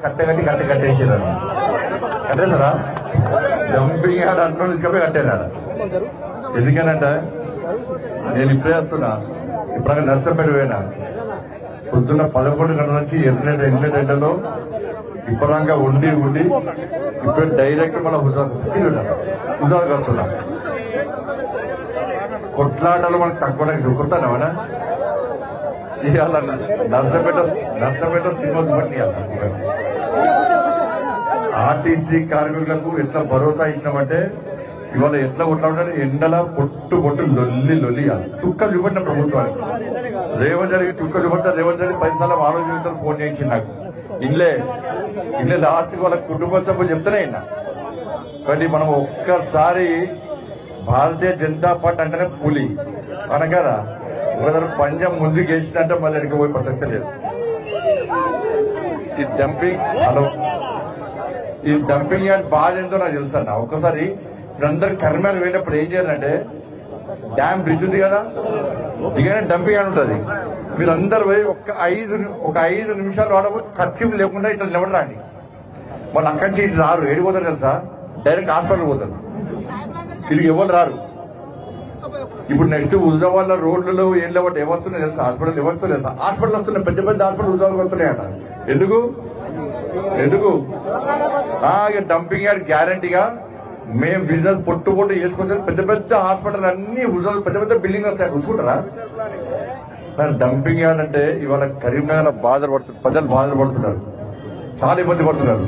కట్టగట్టి కట్టేసారు కట్టేసారా dumping yard అంటూ తీసుకపోయి కట్టేనాడు. ఎందుకనంటే నేను ఇప్పుడే వస్తున్నా, ఇప్పుడు నర్సంపేట పోయినా పొద్దున్న 11 గంటల నుంచి ఎర్రటి ఎండలో ఇప్పటిదాకా ఉండి ఇప్పుడు డైరెక్ట్ మన హుజాద్ వస్తున్నా. కొట్లాటలు మనకు తక్కువ కొట్టానా ఇవాళ నర్సంపేట సినిమా బట్టి ఆర్టీసీ కార్మికులకు ఎట్లా భరోసా ఇచ్చినామంటే ఇవాళ ఎట్లా కొట్లాడాలి ఎండల పొట్టు లొల్లి చుక్కలు చూపట్టిన ప్రభుత్వానికి. రేవంత్ రెడ్డికి చుక్కలు చూపడతారు. రేవంత్ రెడ్డి 10 సార్లు ఆలోచించారు. ఫోన్ చేయించి నాకు ఇల్లే లాస్ట్ వాళ్ళ కుటుంబ సభ్యులు చెప్తూనే అయినా. కానీ మనం ఒక్కసారి భారతీయ జనతా పార్టీ అంటేనే పులి అన కదా, ఒకసారి పంజాబ్ ముందుకు వేసిందంటే మళ్ళీ వెనక పోయే ప్రసక్తే లేదు. ఈ డంపింగ్ యార్డ్ బాధ ఏంటో నాకు తెలుసు అన్న. ఒక్కసారి ఇప్పుడందరూ కర్మాలు వెళ్ళినప్పుడు ఏం చేయాలంటే డ్యామ్ బ్రిడ్జ్ ఉంది కదా, దిగానే డంపింగ్ యార్డ్ ఉంటుంది. మీరందరూ పోయి ఒక 5 నిమిషాలు వాడబోతే ఖర్చు లేకుండా ఇట్లా నిలబడరాండి. వాళ్ళు అక్కడి నుంచి ఇటు రారు. ఏడిపోతారు తెలుసా, డైరెక్ట్ హాస్పిటల్ పోతారు. వీళ్ళకి ఎవరు రారు. ఇప్పుడు నెక్స్ట్ హుజాబాద్లో రోడ్లలో ఏం లేవట్టు ఏమొస్తున్నాయి తెలుసా, హాస్పిటల్ ఎవరితో తెలుసా, హాస్పిటల్ వస్తున్నాయి, పెద్ద హాస్పిటల్ హుజాబాద్ వస్తున్నాయట. ఎందుకు ఇక డంపింగ్ యార్డ్ గ్యారంటీగా మేము బిజినెస్ పొట్టు చేసుకుంటే పెద్ద హాస్పిటల్ అన్ని హుజాబాద్ పెద్ద బిల్డింగ్ వస్తాయి. చూసుకుంటారా డంపింగ్ యార్డ్ అంటే ఇవాళ కరీంనగర్ ప్రజలు బాధలు పడుతున్నారు, చాలా ఇబ్బంది పడుతున్నారు.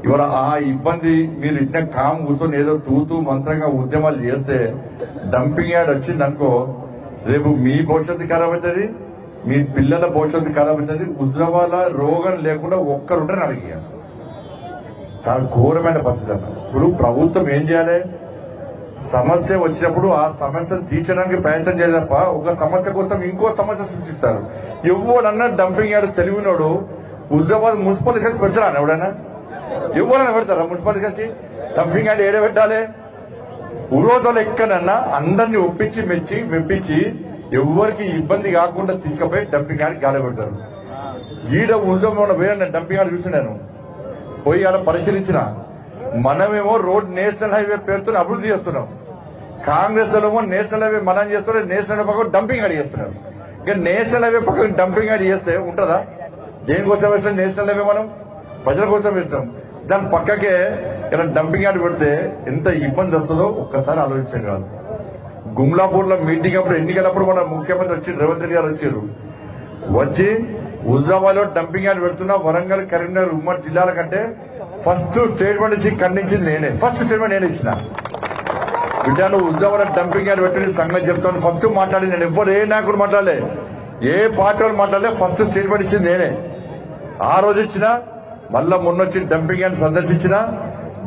ఇవాళ ఆ ఇబ్బంది మీరు ఇట్లా కామ్ కూర్చొని ఏదో తూతూ మంత్రంగా ఉద్యమాలు చేస్తే డంపింగ్ యార్డ్ వచ్చిందనుకో రేపు మీ భవిష్యత్తు ఖరాబ్ అవుతుంది, మీ పిల్లల భవిష్యత్తు ఖరాబ్ అవుతుంది. హుజరాబాద్ రోగం లేకుండా ఒక్కరుంటే అడిగి చాలా ఘోరమైన పరిస్థితి అన్న. ఇప్పుడు ప్రభుత్వం ఏం చేయాలి, సమస్య వచ్చినప్పుడు ఆ సమస్యను తీర్చడానికి ప్రయత్నం చేయాలి తప్ప ఒక సమస్య కోసం ఇంకో సమస్య సృష్టిస్తారు. ఎవడన్నా డంపింగ్ యార్డ్ తెలివినోడు హుజరాబాద్ మున్సిపల్ కలిసి పెడతారా ఎవడైనా, ఎవరైనా పెడతారా మున్సిపాలిటీ కలిసి డంపింగ్ యార్డ్ ఏడ పెట్టాలి? ఉరోధులు ఎక్కడన్నా అందరినీ మెప్పించి ఎవరికి ఇబ్బంది కాకుండా తీసుకుపోయి డంపింగ్ యార్డ్ గాలి పెడతారు. ఈడ హుజరాబాద్ పోయినా డంపింగ్ యార్డ్ చూసినాను, పోయి ఆడ పరిశీలించిన. మనమేమో రోడ్ నేషనల్ హైవే పేరుతో అభివృద్ధి చేస్తున్నాం, కాంగ్రెస్ ఏమో నేషనల్ హైవే మనం చేస్తున్నారు, నేషనల్ హైవే పక్కన డంపింగ్ యార్డ్ చేస్తున్నారు. ఇక నేషనల్ హైవే పక్కన డంపింగ్ యార్డ్ చేస్తే ఉంటుందా? దేనికోసం వేస్తాం నేషనల్ హైవే? మనం ప్రజల కోసం వేస్తాం. దాని పక్కకే ఇలా డంపింగ్ యార్డ్ పెడితే ఎంత ఇబ్బంది వస్తుందో ఒక్కసారి ఆలోచించండి. కాదు గుమ్లాపూర్ లో మీటింగ్ అప్పుడు ఎన్నికలప్పుడు మన ముఖ్యమంత్రి వచ్చి రేవంత్ రెడ్డి గారు వచ్చి హుజరాబాద్ లో డంపింగ్ యార్డ్ పెడుతున్నా వరంగల్ కరీంనగర్ ఉమ్మడి జిల్లాల కంటే ఫస్ట్ స్టేట్మెంట్ ఇచ్చి ఖండించింది నేనే. ఫస్ట్ స్టేట్మెంట్ నేను ఇచ్చిన. బిడ్డ నువ్వు హుజరాబాద్ డంపింగ్ యార్డ్ పెట్టి సంగతి చెప్తాను ఫస్ట్ మాట్లాడింది నేను. ఎవ్వరు ఏ నాయకుడు మాట్లాడలే, ఏ పార్టీ వాళ్ళు మాట్లాడలే, ఫస్ట్ స్టేట్మెంట్ ఇచ్చింది నేనే. ఆ రోజు ఇచ్చిన, మళ్ళా మొన్నొచ్చి డంపింగ్ యార్డ్ సందర్శించిన.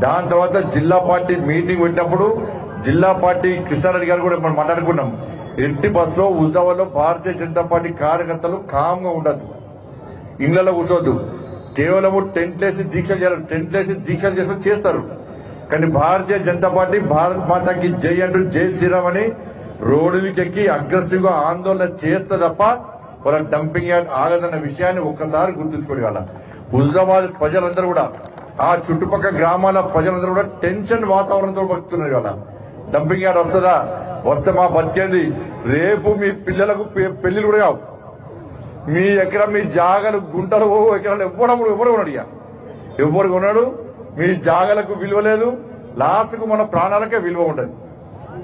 దాని తర్వాత జిల్లా పార్టీ మీటింగ్ పెట్టినప్పుడు జిల్లా పార్టీ కృష్ణారెడ్డి గారు కూడా మనం మాట్లాడుకున్నాం. ఎట్టి బస్సులో హుజరాబాద్ లో భారతీయ జనతా పార్టీ కార్యకర్తలు కామ్గా ఉండదు, ఇళ్లలో కూర్చోవద్దు, కేవలము టెంట్లేసి దీక్షలు చేయాలి. టెంట్లేసి దీక్షలు చేస్తారు. కానీ భారతీయ జనతా పార్టీ భారత్ మాతాకి జై అంటూ జై శ్రీరామ్ అని రోడ్డుకి ఎక్కి అగ్రెసివ్ గా ఆందోళన చేస్తే తప్ప వాళ్ళ డంపింగ్ యార్డ్ ఆగదన్న విషయాన్ని ఒక్కసారి గుర్తుంచుకోగల. హుజరాబాద్ ప్రజలందరూ కూడా, ఆ చుట్టుపక్కల గ్రామాల ప్రజలందరూ కూడా టెన్షన్ వాతావరణంతో బతుకుతున్నారు. ఇవాళ డంపింగ్ యార్డ్ వస్తుందా, వస్తే మా బతికేది. రేపు మీ పిల్లలకు పెళ్లిలు కూడా కావు. మీ ఎకరం మీ జాగలు గుంటలు ఎకరాలు ఎవరు కొన్నాడు, ఇక ఎవరు కొన్నాడు. మీ జాగలకు విలువ లేదు, లాస్ట్కు మన ప్రాణాలకే విలువ ఉండదు.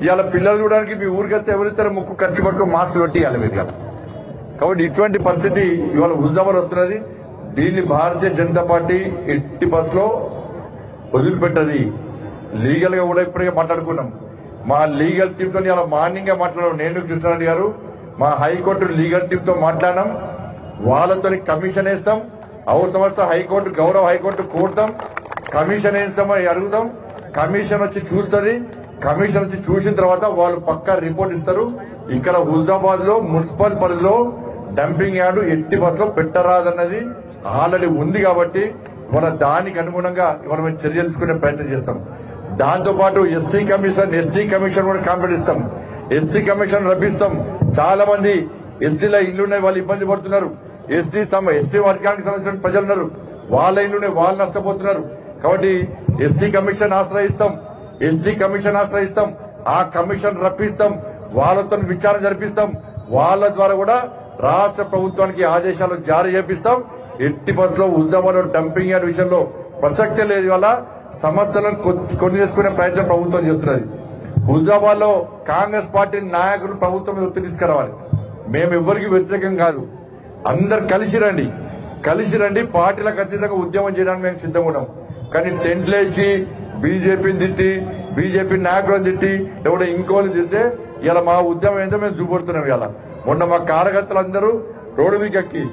ఇవాళ పిల్లలు చూడడానికి మీ ఊరికొస్తే ఎవరిస్తారు ముక్కు ఖర్చు పట్టుకుని మాస్క్ పెట్టి ఇవ్వాలి మీరు. కాబట్టి ఇటువంటి పరిస్థితి ఇవాళ హుజరాబాద్ వస్తున్నది. దీన్ని భారతీయ జనతా పార్టీ ఎట్టి బస్సులో వదిలిపెట్టది. లీగల్ గా కూడా ఇప్పటికే మాట్లాడుకున్నాం. మా లీగల్ టీమ్ తో ఇలా మార్నింగ్ గా మాట్లాడాం. నేను కృష్ణారెడ్డి గారు మా హైకోర్టు లీగల్ టీమ్ తో మాట్లాడినాం. వాళ్ళతో కమిషన్ వేస్తాం. అవసరం హైకోర్టు గౌరవ హైకోర్టు కోరుతాం, కమిషన్ వేస్తామని అడుగుతాం. కమిషన్ వచ్చి చూస్తుంది. కమిషన్ వచ్చి చూసిన తర్వాత వాళ్ళు పక్కా రిపోర్ట్ ఇస్తారు. ఇక్కడ హుజరాబాద్ లో మున్సిపల్ పరిధిలో డంపింగ్ యార్డు ఎట్టి బస్సులో పెట్టరాదన్నది ఆల్రెడీ ఉంది. కాబట్టి ఇవాళ దానికి అనుగుణంగా ఇవాళ మేము చర్యలు తీసుకునే ప్రయత్నం చేస్తాం. దాంతోపాటు ఎస్సీ కమిషన్, ఎస్టీ కమిషన్ కూడా కాంప్లైంట్ ఇస్తాం. ఎస్సీ కమిషన్ రప్పిస్తాం. చాలా మంది ఎస్టీల ఇళ్లున్నాయి, వాళ్ళు ఇబ్బంది పడుతున్నారు. ఎస్టీ వర్గానికి సంబంధించిన ప్రజలు ఉన్నారు, వాళ్ళ ఇల్లునే వాళ్ళు నష్టపోతున్నారు. కాబట్టి ఎస్టీ కమిషన్ ఆశ్రయిస్తాం, ఆ కమిషన్ రప్పిస్తాం, వాళ్ళతో విచారణ జరిపిస్తాం, వాళ్ళ ద్వారా కూడా రాష్ట్ర ప్రభుత్వానికి ఆదేశాలు జారీ చేపిస్తాం. ఎట్టి బస్సులో హుజాబాద్ డంపింగ్ యార్డ్ విషయంలో ప్రసక్తే లేదు. వల్ల సమస్యలను కొని చేసుకునే ప్రయత్నం ప్రభుత్వం చేస్తున్నది. హుజాబాద్ లో కాంగ్రెస్ పార్టీ నాయకులు ప్రభుత్వం మీద ఒత్తిడి తీసుకురావాలి. మేము ఎవ్వరికి వ్యతిరేకం కాదు. అందరు కలిసి రండి, పార్టీలకు అతీతంగా ఉద్యమం చేయడానికి మేము సిద్ధంగా ఉన్నాం. కానీ టెంట్లేసి బీజేపీని తిట్టి, బీజేపీ నాయకులను తిట్టి, ఎవడో ఇంకోని తిడితే ఇలా మా ఉద్యమం ఏంటో మేము చూపడుతున్నాం. ఇలా మొన్న మా కార్యకర్తలందరూ రోడ్డు మీకెక్కి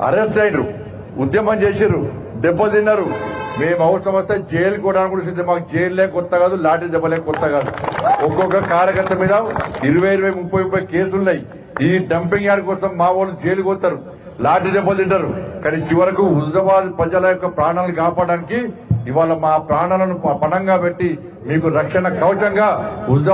అరెస్ట్ అయినరు, ఉద్యమం చేసిర్రు, దెబ్బతిన్నారు. మేము అవసరం వస్తే జైలు కూడా కూడా సిద్ధం. మాకు జైలులే కొత్త కాదు, లాఠీ దెబ్బలే కొత్త కాదు. ఒక్కొక్క కార్యకర్త మీద 20, 30 కేసులున్నాయి. ఈ డంపింగ్ యార్డ్ కోసం మా వాళ్ళు జైలు పోతారు, లాఠీ దెబ్బలు తింటారు. కానీ చివరకు హుజాబాద్ ప్రజల యొక్క ప్రాణాలను కాపాడడానికి ఇవాళ మా ప్రాణాలను పణంగా పెట్టి మీకు రక్షణ కవచంగా హుజాబాద్